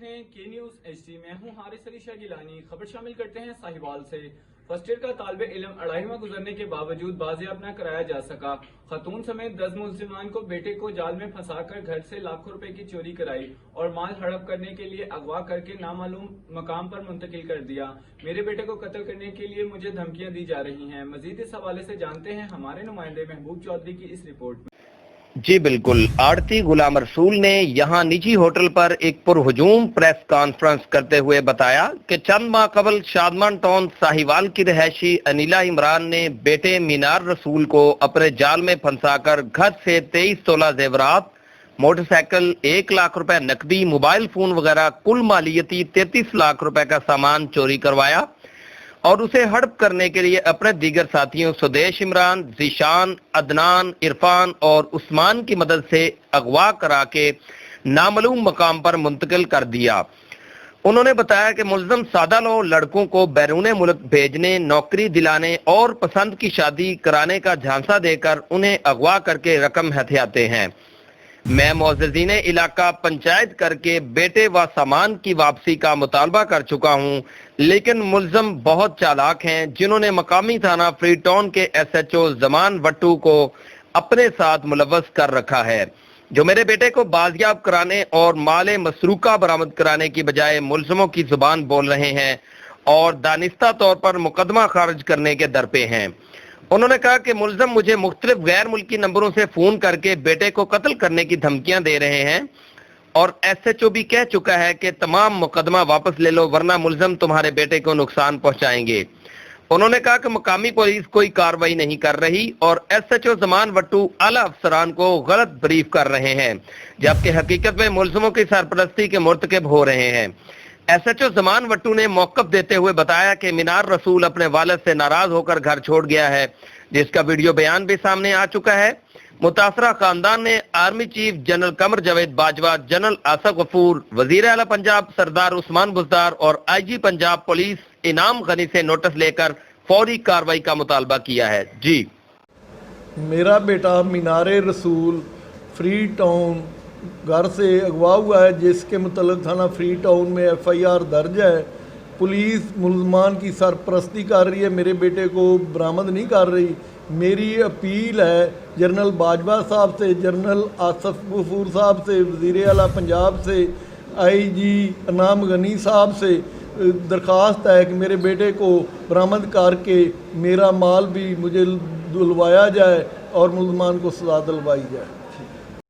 देख रहे हैं के न्यूज़ HD। मैं हूं हारिस अली शाह गिलानी। खबर शामिल करते हैं साहिवाल से। फर्स्ट ईयर का तालिबे इल्म 2.5वां गुजरने के बावजूद बाजियाब न कराया जा सका। खतून समेत 10 मुल्जिमान को बेटे को जाल में फंसाकर घर से लाखों रुपए की चोरी कराई और माल हड़प करने के लिए अगवा करके नामालूम मकाम पर मुंतकिल कर दिया। मेरे बेटे को कत्ल करने के लिए मुझे धमकियां दी जा रही हैं। मजीद इस हवाले से जानते हैं हमारे नुमाइंदे महबूब चौधरी की इस रिपोर्ट में। जी बिल्कुल, आड़ती गुलाम रसूल ने यहाँ निजी होटल पर एक पुरहुजूम प्रेस कॉन्फ्रेंस करते हुए बताया कि चंद माह कबल शादमान टाउन साहिवाल की रहायशी अनिला इमरान ने बेटे मीनार रसूल को अपने जाल में फंसाकर घर से 23 तोला जेवरात, मोटरसाइकिल, 1 लाख रुपए नकदी, मोबाइल फोन वगैरह कुल मालियती 33 लाख रुपए का सामान चोरी करवाया और उसे हड़प करने के लिए अपने दीगर साथियों सुदेश इमरान, जीशान, अदनान, इरफान और उस्मान की मदद से अगवा करा के नामालूम मकाम पर मुंतकिल कर दिया। उन्होंने बताया कि मुल्ज़म सादा लो लड़कों को बैरून मुल्क भेजने, नौकरी दिलाने और पसंद की शादी कराने का झांसा देकर उन्हें अगवा करके रकम हथियाते हैं। मैं मोअज़्ज़िज़ीन इलाका पंचायत करके बेटे व सामान की वापसी का मुतालबा कर चुका हूँ, लेकिन मुल्ज़म बहुत चालाक हैं जिन्होंने मकामी थाना फ्री टाउन के SHO ज़मान वट्टू को अपने साथ मुलव्वस कर रखा है, जो मेरे बेटे को बाजियाब कराने और माले मसरूका बरामद कराने की बजाय मुल्ज़मों की जुबान बोल रहे हैं और दानिस्ता तौर पर मुकदमा खारिज करने के दर पे हैं। उन्होंने कहा कि मुल्ज़म मुझे मुख्तलिफ गैर मुल्की नंबरों से फोन करके बेटे को कत्ल करने की धमकियां दे रहे हैं और SHO भी कह चुका है कि तमाम मुकदमा वापस ले लो वरना मुल्ज़म तुम्हारे बेटे को नुकसान पहुंचाएंगे। उन्होंने कहा कि मुकामी पुलिस कोई कार्रवाई नहीं कर रही और SHO ज़मान वट्टू आला अफसरान को गलत ब्रीफ कर रहे हैं, जबकि हकीकत में मुल्ज़मों की सरपरस्ती के मुर्तकिब हो रहे हैं। SHO ज़मान वट्टू ने मौक़िफ़ देते हुए बताया कि मीनार रसूल अपने वालिद से नाराज होकर घर छोड़ गया है, जिसका वीडियो बयान भी सामने आ चुका है। मुतासरा खानदान ने army chief general Qamar Javed Bajwa, general Asif Ghafoor, वजीर आला पंजाब सरदार उस्मान बुज़दार और IG पंजाब पुलिस इनाम गनी से नोटिस लेकर फौरी कार्रवाई का मुतालबा किया है। जी, मेरा बेटा मीनार रसूल फ्री टाउन घर से अगवा हुआ है, जिसके मुतल्लिक़ थाना फ्री टाउन में FIR दर्ज है। पुलिस मुल्ज़मान की सरपरस्ती कर रही है, मेरे बेटे को बरामद नहीं कर रही। मेरी अपील है जनरल बाजवा साहब से, जनरल आसिफ गफूर साहब से, वज़ीर आला पंजाब से, IG इनाम गनी साहब से दरख्वास्त है कि मेरे बेटे को बरामद करके मेरा माल भी मुझे दिलवाया जाए और मुल्ज़मान को सज़ा दिलवाई जाए।